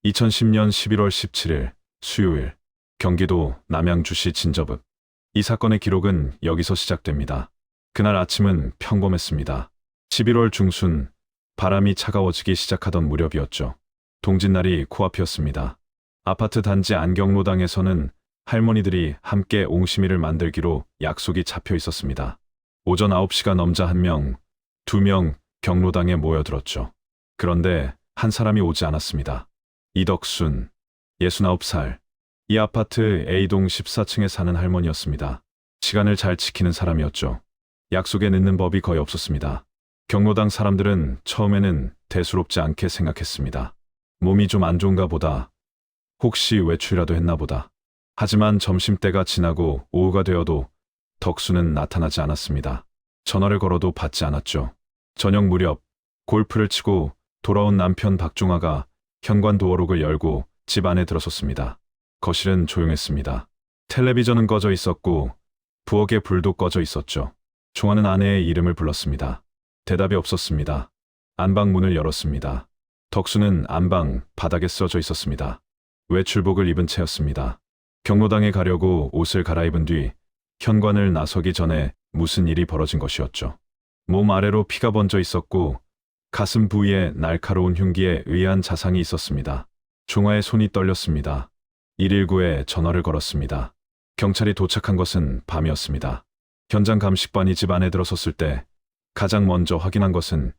2010년 11월 17일 수요일 경기도 남양주시 진접읍. 이 사건의 기록은 여기서 시작됩니다. 그날 아침은 평범했습니다. 11월 중순 바람이 차가워지기 시작하던 무렵이었죠. 동짓날이 코앞이었습니다. 아파트 단지 안경로당에서는 할머니들이 함께 옹심이를 만들기로 약속이 잡혀 있었습니다. 오전 9시가 넘자 1명, 2명 경로당에 모여들었죠. 그런데 한 사람이 오지 않았습니다. 이덕순, 69살. 이 아파트 A동 14층에 사는 할머니였습니다. 시간을 잘 지키는 사람이었죠. 약속에 늦는 법이 거의 없었습니다. 경로당 사람들은 처음에는 대수롭지 않게 생각했습니다. 몸이 좀 안 좋은가 보다. 혹시 외출이라도 했나 보다. 하지만 점심때가 지나고 오후가 되어도 덕수는 나타나지 않았습니다. 전화를 걸어도 받지 않았죠. 저녁 무렵 골프를 치고 돌아온 남편 박종아가 현관 도어록을 열고 집 안에 들어섰습니다. 거실은 조용했습니다. 텔레비전은 꺼져 있었고 부엌의 불도 꺼져 있었죠. 종아는 아내의 이름을 불렀습니다. 대답이 없었습니다. 안방 문을 열었습니다. 덕수는 안방 바닥에 쓰러져 있었습니다. 외출복을 입은 채였습니다. 경로당에 가려고 옷을 갈아입은 뒤 현관을 나서기 전에 무슨 일이 벌어진 것이었죠. 몸 아래로 피가 번져 있었고 가슴 부위에 날카로운 흉기에 의아한 자상이 있었습니다. 종아의 손이 떨렸습니다. 119에 전화를 걸었습니다. 경찰이 도착한 것은 밤이었습니다. 현장 감식반이 집 안에 들어섰을 때 가장 먼저 확인한 것은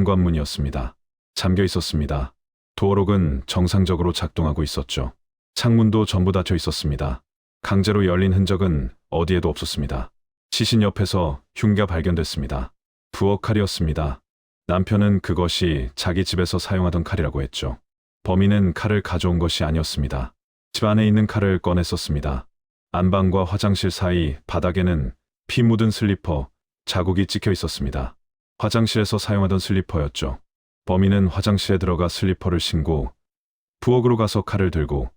현관문이었습니다. 잠겨 있었습니다. 도어록은 정상적으로 작동하고 있었죠. 창문도 전부 닫혀 있었습니다. 강제로 열린 흔적은 어디에도 없었습니다. 시신 옆에서 흉기가 발견됐습니다. 부엌 칼이었습니다. 남편은 그것이 자기 집에서 사용하던 칼이라고 했죠. 범인은 칼을 가져온 것이 아니었습니다. 집 안에 있는 칼을 꺼냈었습니다. 안방과 화장실 사이 바닥에는 피 묻은 슬리퍼, 자국이 찍혀 있었습니다. 화장실에서 사용하던 슬리퍼였죠. 범인은 화장실에 들어가 슬리퍼를 신고 부엌으로 가서 칼을 들고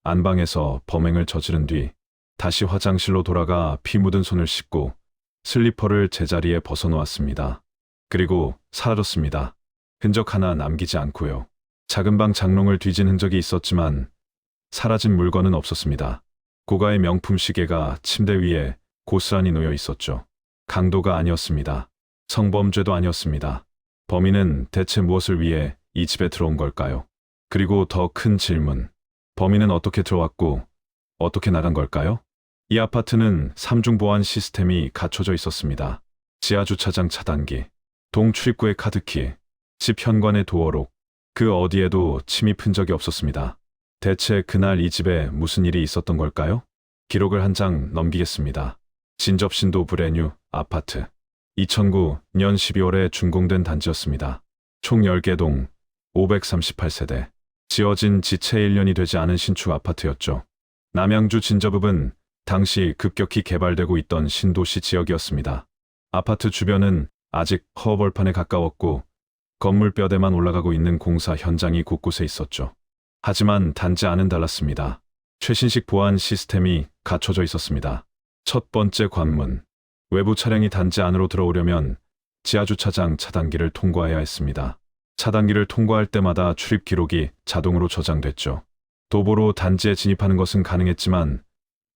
안방에서 범행을 저지른 뒤 다시 화장실로 돌아가 피 묻은 손을 씻고 슬리퍼를 제자리에 벗어놓았습니다. 그리고 사라졌습니다. 흔적 하나 남기지 않고요. 작은 방 장롱을 뒤진 흔적이 있었지만 사라진 물건은 없었습니다. 고가의 명품 시계가 침대 위에 고스란히 놓여 있었죠. 강도가 아니었습니다. 성범죄도 아니었습니다. 범인은 대체 무엇을 위해 이 집에 들어온 걸까요? 그리고 더 큰 질문. 범인은 어떻게 들어왔고 어떻게 나간 걸까요? 이 아파트는 3중 보안 시스템이 갖춰져 있었습니다. 지하 주차장 차단기, 동 출입구의 카드키, 집 현관의 도어록, 그 어디에도 침입 흔적이 없었습니다. 대체 그날 이 집에 무슨 일이 있었던 걸까요? 기록을 한 장 넘기겠습니다. 진접신도 브레뉴 아파트. 2009년 12월에 준공된 단지였습니다. 총 10개 동, 538세대. 지어진 지 채 1년이 되지 않은 신축 아파트였죠. 남양주 진접읍은 당시 급격히 개발되고 있던 신도시 지역이었습니다. 아파트 주변은 아직 허벌판에 가까웠고 건물 뼈대만 올라가고 있는 공사 현장이 곳곳에 있었죠. 하지만 단지 안은 달랐습니다. 최신식 보안 시스템이 갖춰져 있었습니다. 첫 번째 관문. 외부 차량이 단지 안으로 들어오려면 지하주차장 차단기를 통과해야 했습니다. 차단기를 통과할 때마다 출입 기록이 자동으로 저장됐죠. 도보로 단지에 진입하는 것은 가능했지만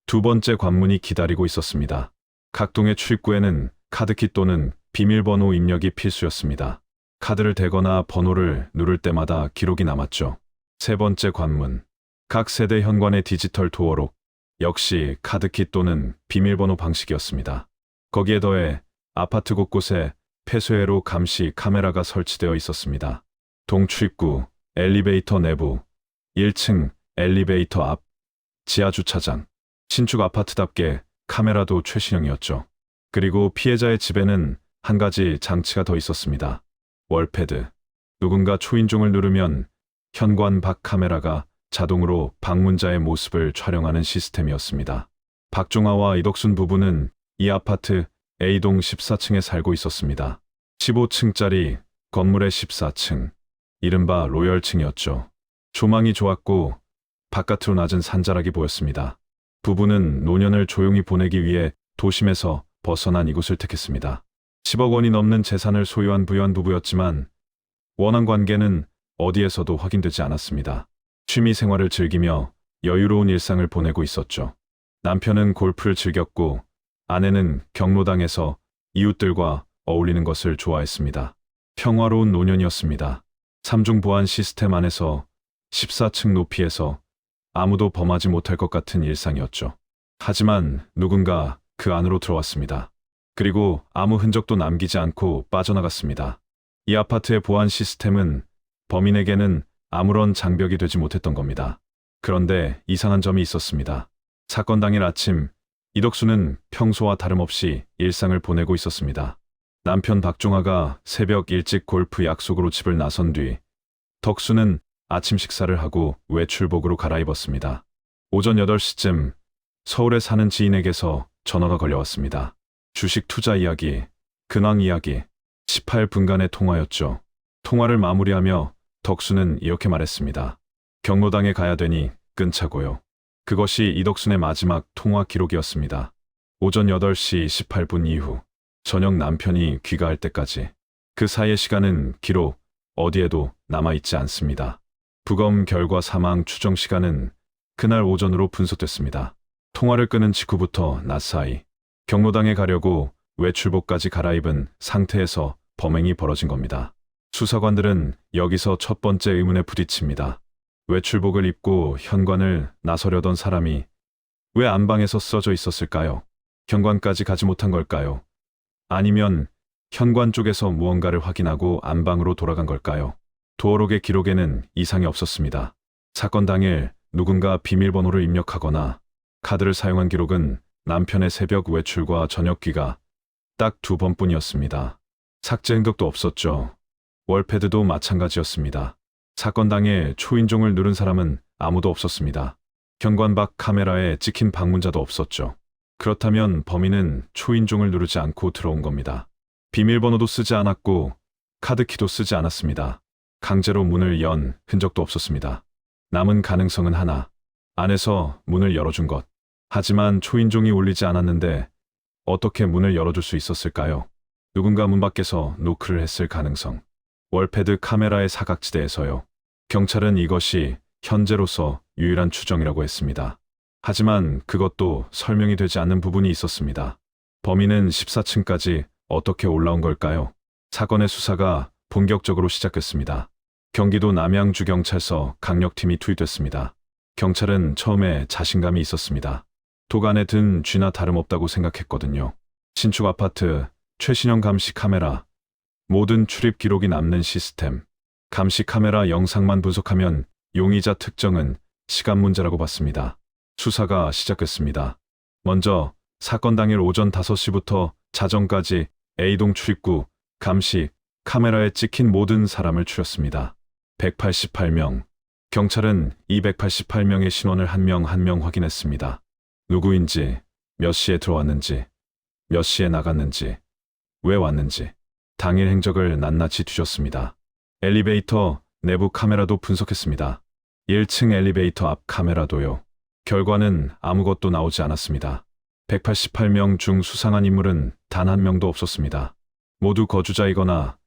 두 번째 관문이 기다리고 있었습니다. 각 동의 출입구에는 카드키 또는 비밀번호 입력이 필수였습니다. 카드를 대거나 번호를 누를 때마다 기록이 남았죠. 세 번째 관문. 각 세대 현관의 디지털 도어록. 역시 카드키 또는 비밀번호 방식이었습니다. 거기에 더해 아파트 곳곳에 폐쇄회로 감시 카메라가 설치되어 있었습니다. 동출입구, 엘리베이터 내부, 1층 엘리베이터 앞, 지하 주차장. 신축 아파트답게 카메라도 최신형이었죠. 그리고 피해자의 집에는 한 가지 장치가 더 있었습니다. 월패드. 누군가 초인종을 누르면 현관 밖 카메라가 자동으로 방문자의 모습을 촬영하는 시스템이었습니다. 박종아와 이덕순 부부는 이 아파트 A동 14층에 살고 있었습니다. 15층짜리 건물의 14층, 이른바 로열층이었죠. 조망이 좋았고 바깥으로 낮은 산자락이 보였습니다. 부부는 노년을 조용히 보내기 위해 도심에서 벗어난 이곳을 택했습니다. 10억 원이 넘는 재산을 소유한 부유한 부부였지만 원한 관계는 어디에서도 확인되지 않았습니다. 취미 생활을 즐기며 여유로운 일상을 보내고 있었죠. 남편은 골프를 즐겼고 아내는 경로당에서 이웃들과 어울리는 것을 좋아했습니다. 평화로운 노년이었습니다. 3중 보안 시스템 안에서 14층 높이에서 아무도 범하지 못할 것 같은 일상이었죠. 하지만 누군가 그 안으로 들어왔습니다. 그리고 아무 흔적도 남기지 않고 빠져나갔습니다. 이 아파트의 보안 시스템은 범인에게는 아무런 장벽이 되지 못했던 겁니다. 그런데 이상한 점이 있었습니다. 사건 당일 아침, 이덕수는 평소와 다름없이 일상을 보내고 있었습니다. 남편 박종화가 새벽 일찍 골프 약속으로 집을 나선 뒤 덕수는 아침 식사를 하고 외출복으로 갈아입었습니다. 오전 8시쯤 서울에 사는 지인에게서 전화가 걸려왔습니다. 주식 투자 이야기, 근황 이야기, 18분간의 통화였죠. 통화를 마무리하며 덕수는 이렇게 말했습니다. 경로당에 가야 되니 끊자고요. 그것이 이덕순의 마지막 통화 기록이었습니다. 오전 8시 18분 이후 저녁 남편이 귀가할 때까지 그 사이의 시간은 기록 어디에도 남아있지 않습니다. 부검 결과 사망 추정 시간은 그날 오전으로 분석됐습니다. 통화를 끊은 직후부터 낮 사이 경로당에 가려고 외출복까지 갈아입은 상태에서 범행이 벌어진 겁니다. 수사관들은 여기서 첫 번째 의문에 부딪힙니다. 외출복을 입고 현관을 나서려던 사람이 왜 안방에서 써져 있었을까요? 현관까지 가지 못한 걸까요? 아니면 현관 쪽에서 무언가를 확인하고 안방으로 돌아간 걸까요? 도어록의 기록에는 이상이 없었습니다. 사건 당일 누군가 비밀번호를 입력하거나 카드를 사용한 기록은 남편의 새벽 외출과 저녁 귀가 딱 2번뿐이었습니다. 삭제 흔적도 없었죠. 월패드도 마찬가지였습니다. 사건 당일 초인종을 누른 사람은 아무도 없었습니다. 현관 밖 카메라에 찍힌 방문자도 없었죠. 그렇다면 범인은 초인종을 누르지 않고 들어온 겁니다. 비밀번호도 쓰지 않았고 카드키도 쓰지 않았습니다. 강제로 문을 연 흔적도 없었습니다. 남은 가능성은 하나, 안에서 문을 열어준 것. 하지만 초인종이 울리지 않았는데 어떻게 문을 열어줄 수 있었을까요? 누군가 문 밖에서 노크를 했을 가능성. 월패드 카메라의 사각지대에서요. 경찰은 이것이 현재로서 유일한 추정이라고 했습니다. 하지만 그것도 설명이 되지 않는 부분이 있었습니다. 범인은 14층까지 어떻게 올라온 걸까요? 사건의 수사가 본격적으로 시작됐습니다. 경기도 남양주경찰서 강력팀이 투입됐습니다. 경찰은 처음에 자신감이 있었습니다. 도간에 든 쥐나 다름없다고 생각했거든요. 신축 아파트, 최신형 감시 카메라, 모든 출입 기록이 남는 시스템, 감시 카메라 영상만 분석하면 용의자 특정은 시간 문제라고 봤습니다. 수사가 시작됐습니다. 먼저 사건 당일 오전 5시부터 자정까지 A동 출입구, 감시, 카메라에 찍힌 모든 사람을 추렸습니다. 188명. 경찰은 288명의 신원을 한 명 한 명 확인했습니다. 누구인지, 몇 시에 들어왔는지, 몇 시에 나갔는지, 왜 왔는지, 당일 행적을 낱낱이 뒤졌습니다. 엘리베이터 내부 카메라도 분석했습니다. 1층 엘리베이터 앞 카메라도요. 결과는 아무것도 나오지 않았습니다. 188명 중 수상한 인물은 단 한 명도 없었습니다. 모두 거주자이거나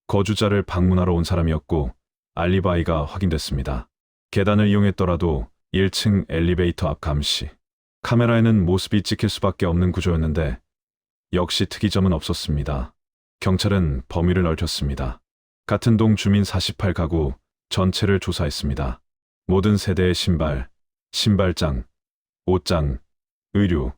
거주자를 방문하러 온 사람이었고 알리바이가 확인됐습니다. 계단을 이용했더라도 1층 엘리베이터 앞 감시 카메라에는 모습이 찍힐 수밖에 없는 구조였는데 역시 특이점은 없었습니다. 경찰은 범위를 넓혔습니다. 같은 동 주민 48가구 전체를 조사했습니다. 모든 세대의 신발, 신발장, 옷장, 의류,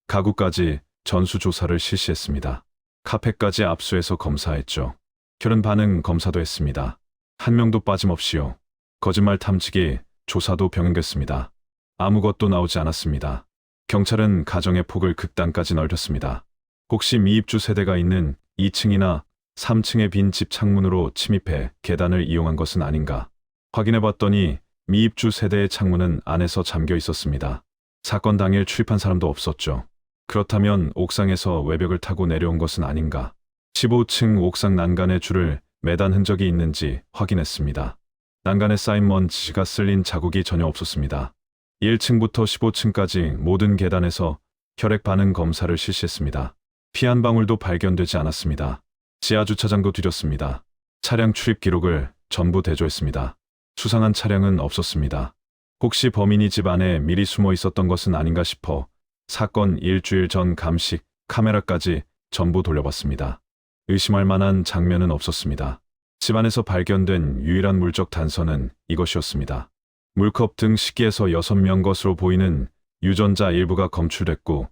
가구까지 전수조사를 실시했습니다. 카페까지 압수해서 검사했죠. 혈흔 반응 검사도 했습니다. 한 명도 빠짐없이요. 거짓말 탐지기 조사도 병행됐습니다. 아무것도 나오지 않았습니다. 경찰은 가정의 폭을 극단까지 넓혔습니다. 혹시 미입주 세대가 있는 2층이나 3층의 빈 집 창문으로 침입해 계단을 이용한 것은 아닌가 확인해봤더니 미입주 세대의 창문은 안에서 잠겨 있었습니다. 사건 당일 출입한 사람도 없었죠. 그렇다면 옥상에서 외벽을 타고 내려온 것은 아닌가. 15층 옥상 난간에 줄을 매단 흔적이 있는지 확인했습니다. 난간에 쌓인 먼지가 쓸린 자국이 전혀 없었습니다. 1층부터 15층까지 모든 계단에서 혈액 반응 검사를 실시했습니다. 피 한 방울도 발견되지 않았습니다. 지하 주차장도 뒤졌습니다. 차량 출입 기록을 전부 대조했습니다. 수상한 차량은 없었습니다. 혹시 범인이 집 안에 미리 숨어 있었던 것은 아닌가 싶어 사건 일주일 전 감식 카메라까지 전부 돌려봤습니다. 의심할 만한 장면은 없었습니다. 집 안에서 발견된 유일한 물적 단서는 이것이었습니다. 물컵 등 식기에서 6명 것으로 보이는 유전자 일부가 검출됐고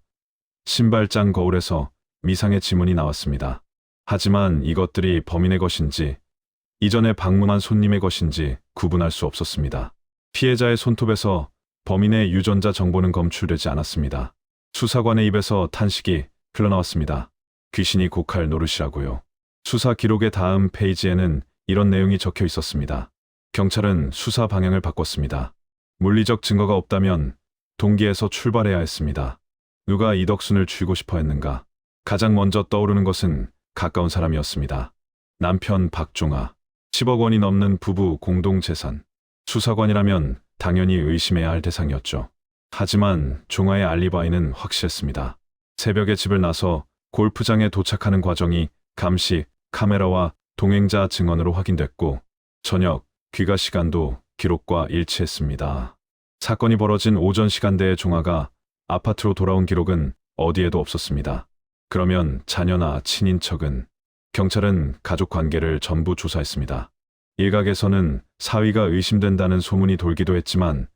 신발장 거울에서 미상의 지문이 나왔습니다. 하지만 이것들이 범인의 것인지 이전에 방문한 손님의 것인지 구분할 수 없었습니다. 피해자의 손톱에서 범인의 유전자 정보는 검출되지 않았습니다. 수사관의 입에서 탄식이 흘러나왔습니다. 귀신이 고칼 노릇이라고요. 수사 기록의 다음 페이지에는 이런 내용이 적혀 있었습니다. 경찰은 수사 방향을 바꿨습니다. 물리적 증거가 없다면 동기에서 출발해야 했습니다. 누가 이덕순을 죽이고 싶어 했는가? 가장 먼저 떠오르는 것은 가까운 사람이었습니다. 남편 박종아. 10억 원이 넘는 부부 공동재산. 수사관이라면 당연히 의심해야 할 대상이었죠. 하지만 종아의 알리바이는 확실했습니다. 새벽에 집을 나서 골프장에 도착하는 과정이 감시 카메라와 동행자 증언으로 확인됐고 저녁 귀가 시간도 기록과 일치했습니다. 사건이 벌어진 오전 시간대에 종아가 아파트로 돌아온 기록은 어디에도 없었습니다. 그러면 자녀나 친인척은? 경찰은 가족 관계를 전부 조사했습니다. 일각에서는 사위가 의심된다는 소문이 돌기도 했지만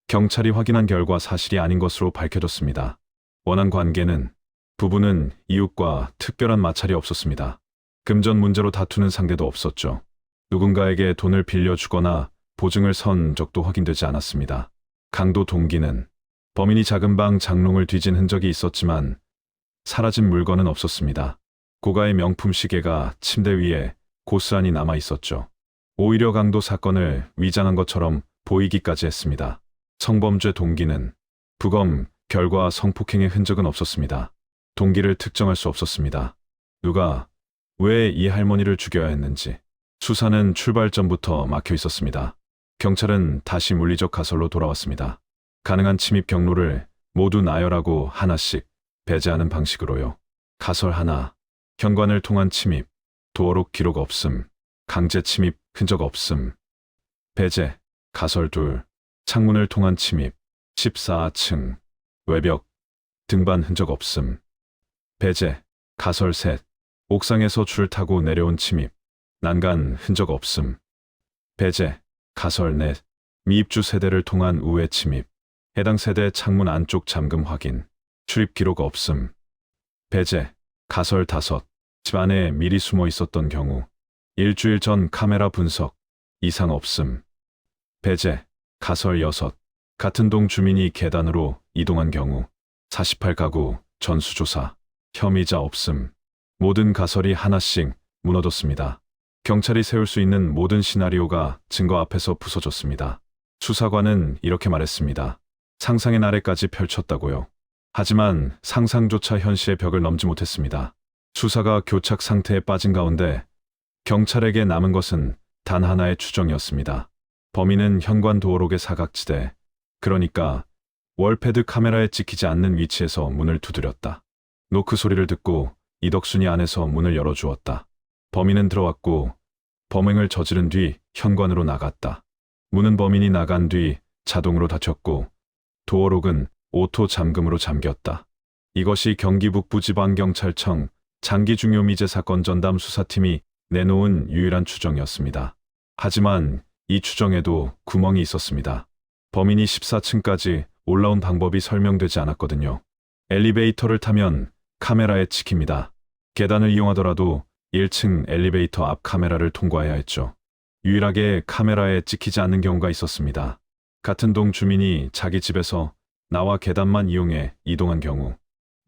경찰이 확인한 결과 사실이 아닌 것으로 밝혀졌습니다. 원한 관계는 부부는 이웃과 특별한 마찰이 없었습니다. 금전 문제로 다투는 상대도 없었죠. 누군가에게 돈을 빌려주거나 보증을 선 적도 확인되지 않았습니다. 강도 동기는 범인이 작은 방 장롱을 뒤진 흔적이 있었지만 사라진 물건은 없었습니다. 고가의 명품 시계가 침대 위에 고스란히 남아 있었죠. 오히려 강도 사건을 위장한 것처럼 보이기까지 했습니다. 성범죄 동기는 부검 결과 성폭행의 흔적은 없었습니다. 동기를 특정할 수 없었습니다. 누가 왜 이 할머니를 죽여야 했는지. 수사는 출발 전부터 막혀 있었습니다. 경찰은 다시 물리적 가설로 돌아왔습니다. 가능한 침입 경로를 모두 나열하고 하나씩 배제하는 방식으로요. 가설 하나, 현관을 통한 침입, 도어록 기록 없음, 강제 침입 흔적 없음. 배제, 가설 둘, 창문을 통한 침입, 14층, 외벽, 등반 흔적 없음. 배제, 가설 셋, 옥상에서 줄 타고 내려온 침입, 난간 흔적 없음. 배제, 가설 넷, 미입주 세대를 통한 우회 침입, 해당 세대 창문 안쪽 잠금 확인, 출입 기록 없음. 배제, 가설 다섯, 집 안에 미리 숨어 있었던 경우, 일주일 전 카메라 분석, 이상 없음. 배제, 가설 여섯, 같은 동 주민이 계단으로 이동한 경우, 48가구 전수조사, 혐의자 없음. 모든 가설이 하나씩 무너졌습니다. 경찰이 세울 수 있는 모든 시나리오가 증거 앞에서 부서졌습니다. 수사관은 이렇게 말했습니다. 상상의 나래까지 펼쳤다고요. 하지만 상상조차 현실의 벽을 넘지 못했습니다. 수사가 교착 상태에 빠진 가운데 경찰에게 남은 것은 단 하나의 추정이었습니다. 범인은 현관 도어록의 사각지대, 그러니까 월패드 카메라에 찍히지 않는 위치에서 문을 두드렸다. 노크 소리를 듣고 이덕순이 안에서 문을 열어주었다. 범인은 들어왔고 범행을 저지른 뒤 현관으로 나갔다. 문은 범인이 나간 뒤 자동으로 닫혔고 도어록은 오토 잠금으로 잠겼다. 이것이 경기 북부지방경찰청 장기중요미제 사건 전담 수사팀이 내놓은 유일한 추정이었습니다. 하지만 이 추정에도 구멍이 있었습니다. 범인이 14층까지 올라온 방법이 설명되지 않았거든요. 엘리베이터를 타면 카메라에 찍힙니다. 계단을 이용하더라도 1층 엘리베이터 앞 카메라를 통과해야 했죠. 유일하게 카메라에 찍히지 않는 경우가 있었습니다. 같은 동 주민이 자기 집에서 나와 계단만 이용해 이동한 경우.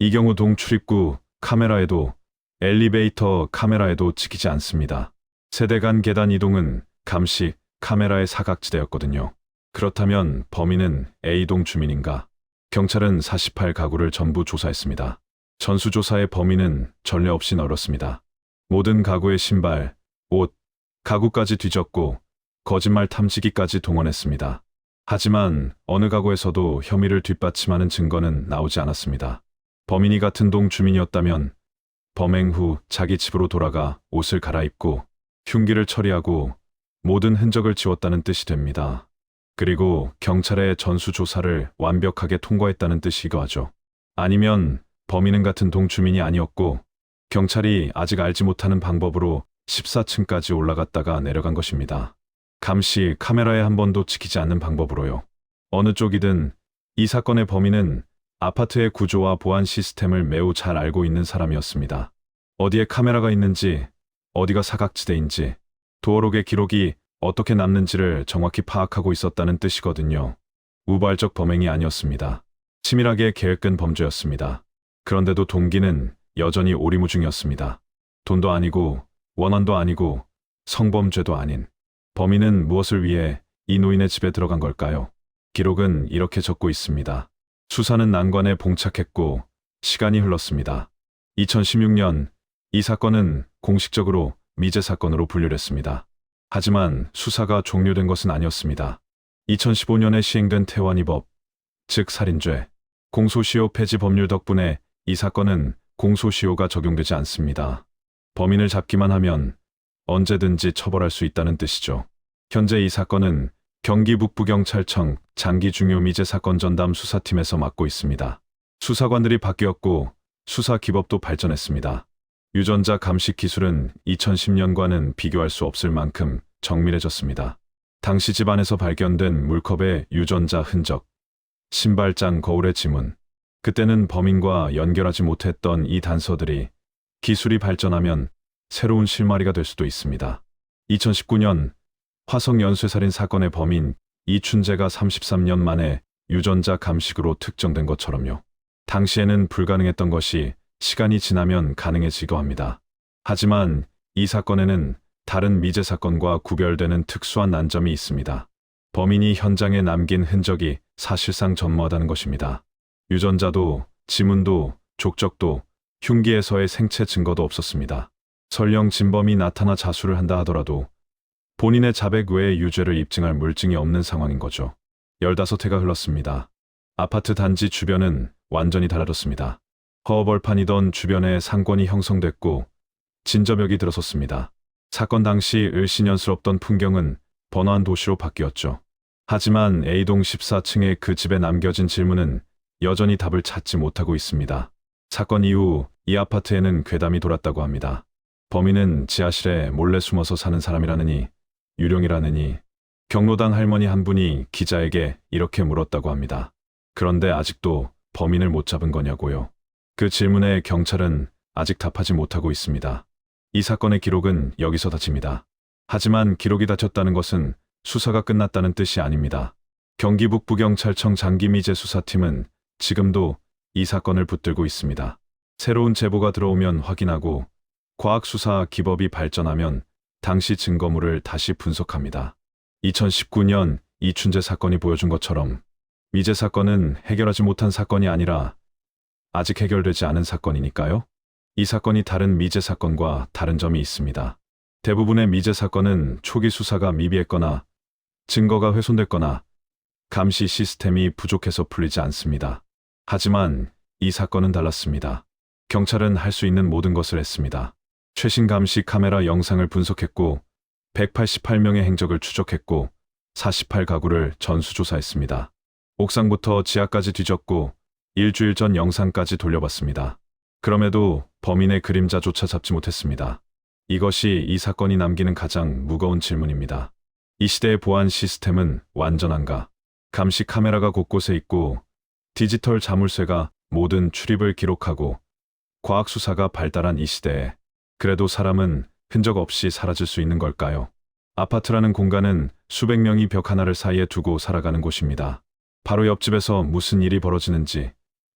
이 경우 동 출입구 카메라에도 엘리베이터 카메라에도 찍히지 않습니다. 세대 간 계단 이동은 감시 카메라의 사각지대였거든요. 그렇다면 범인은 A동 주민인가? 경찰은 48가구를 전부 조사했습니다. 전수조사의 범위는 전례 없이 넓었습니다. 모든 가구의 신발, 옷, 가구까지 뒤졌고 거짓말 탐지기까지 동원했습니다. 하지만 어느 가구에서도 혐의를 뒷받침하는 증거는 나오지 않았습니다. 범인이 같은 동 주민이었다면 범행 후 자기 집으로 돌아가 옷을 갈아입고 흉기를 처리하고 모든 흔적을 지웠다는 뜻이 됩니다. 그리고 경찰의 전수조사를 완벽하게 통과했다는 뜻이기도 하죠. 아니면 범인은 같은 동 주민이 아니었고 경찰이 아직 알지 못하는 방법으로 14층까지 올라갔다가 내려간 것입니다. 감시 카메라에 한 번도 찍히지 않는 방법으로요. 어느 쪽이든 이 사건의 범인은 아파트의 구조와 보안 시스템을 매우 잘 알고 있는 사람이었습니다. 어디에 카메라가 있는지, 어디가 사각지대인지, 도어록의 기록이 어떻게 남는지를 정확히 파악하고 있었다는 뜻이거든요. 우발적 범행이 아니었습니다. 치밀하게 계획된 범죄였습니다. 그런데도 동기는 여전히 오리무중이었습니다. 돈도 아니고 원한도 아니고 성범죄도 아닌 범인은 무엇을 위해 이 노인의 집에 들어간 걸까요? 기록은 이렇게 적고 있습니다. 수사는 난관에 봉착했고 시간이 흘렀습니다. 2016년 이 사건은 공식적으로 미제 사건으로 분류됐습니다. 하지만 수사가 종료된 것은 아니었습니다. 2015년에 시행된 태완이법, 즉 살인죄, 공소시효 폐지 법률 덕분에 이 사건은 공소시효가 적용되지 않습니다. 범인을 잡기만 하면 언제든지 처벌할 수 있다는 뜻이죠. 현재 이 사건은 경기 북부경찰청 장기중요미제 사건 전담 수사팀에서 맡고 있습니다. 수사관들이 바뀌었고 수사 기법도 발전했습니다. 유전자 감식 기술은 2010년과는 비교할 수 없을 만큼 정밀해졌습니다. 당시 집안에서 발견된 물컵의 유전자 흔적, 신발장 거울의 지문, 그때는 범인과 연결하지 못했던 이 단서들이 기술이 발전하면 새로운 실마리가 될 수도 있습니다. 2019년 화성 연쇄살인 사건의 범인 이춘재가 33년 만에 유전자 감식으로 특정된 것처럼요. 당시에는 불가능했던 것이 시간이 지나면 가능해지기도 합니다. 하지만 이 사건에는 다른 미제 사건과 구별되는 특수한 난점이 있습니다. 범인이 현장에 남긴 흔적이 사실상 전무하다는 것입니다. 유전자도 지문도 족적도 흉기에서의 생체 증거도 없었습니다. 설령 진범이 나타나 자수를 한다 하더라도 본인의 자백 외에 유죄를 입증할 물증이 없는 상황인 거죠. 15해가 흘렀습니다. 아파트 단지 주변은 완전히 달라졌습니다. 허허벌판이던 주변에 상권이 형성됐고 진저벽이 들어섰습니다. 사건 당시 을씨년스럽던 풍경은 번화한 도시로 바뀌었죠. 하지만 A동 14층의 그 집에 남겨진 질문은 여전히 답을 찾지 못하고 있습니다. 사건 이후 이 아파트에는 괴담이 돌았다고 합니다. 범인은 지하실에 몰래 숨어서 사는 사람이라느니 유령이라느니 경로당 할머니 한 분이 기자에게 이렇게 물었다고 합니다. 그런데 아직도 범인을 못 잡은 거냐고요. 그 질문에 경찰은 아직 답하지 못하고 있습니다. 이 사건의 기록은 여기서 닫힙니다. 하지만 기록이 닫혔다는 것은 수사가 끝났다는 뜻이 아닙니다. 경기 북부경찰청 장기미제 수사팀은 지금도 이 사건을 붙들고 있습니다. 새로운 제보가 들어오면 확인하고 과학수사 기법이 발전하면 당시 증거물을 다시 분석합니다. 2019년 이춘재 사건이 보여준 것처럼 미제 사건은 해결하지 못한 사건이 아니라 아직 해결되지 않은 사건이니까요. 이 사건이 다른 미제 사건과 다른 점이 있습니다. 대부분의 미제 사건은 초기 수사가 미비했거나 증거가 훼손됐거나 감시 시스템이 부족해서 풀리지 않습니다. 하지만 이 사건은 달랐습니다. 경찰은 할 수 있는 모든 것을 했습니다. 최신 감시 카메라 영상을 분석했고 188명의 행적을 추적했고 48가구를 전수조사했습니다. 옥상부터 지하까지 뒤졌고 일주일 전 영상까지 돌려봤습니다. 그럼에도 범인의 그림자조차 잡지 못했습니다. 이것이 이 사건이 남기는 가장 무거운 질문입니다. 이 시대의 보안 시스템은 완전한가? 감시 카메라가 곳곳에 있고 디지털 자물쇠가 모든 출입을 기록하고 과학수사가 발달한 이 시대에 그래도 사람은 흔적 없이 사라질 수 있는 걸까요? 아파트라는 공간은 수백 명이 벽 하나를 사이에 두고 살아가는 곳입니다. 바로 옆집에서 무슨 일이 벌어지는지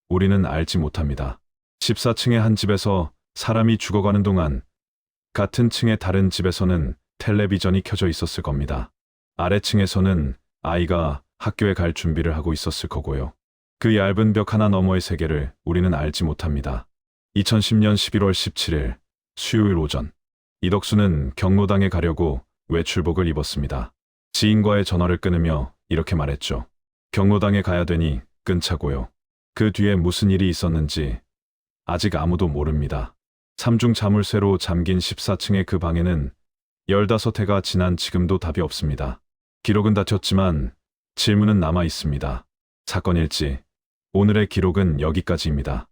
우리는 알지 못합니다. 14층의 한 집에서 사람이 죽어가는 동안 같은 층의 다른 집에서는 텔레비전이 켜져 있었을 겁니다. 아래층에서는 아이가 학교에 갈 준비를 하고 있었을 거고요. 그 얇은 벽 하나 너머의 세계를 우리는 알지 못합니다. 2010년 11월 17일 수요일 오전 이덕수는 경로당에 가려고 외출복을 입었습니다. 지인과의 전화를 끊으며 이렇게 말했죠. 경로당에 가야 되니 끊자고요. 그 뒤에 무슨 일이 있었는지 아직 아무도 모릅니다. 삼중 자물쇠로 잠긴 14층의 그 방에는 15해가 지난 지금도 답이 없습니다. 기록은 닫혔지만 질문은 남아 있습니다. 사건 일지. 오늘의 기록은 여기까지입니다.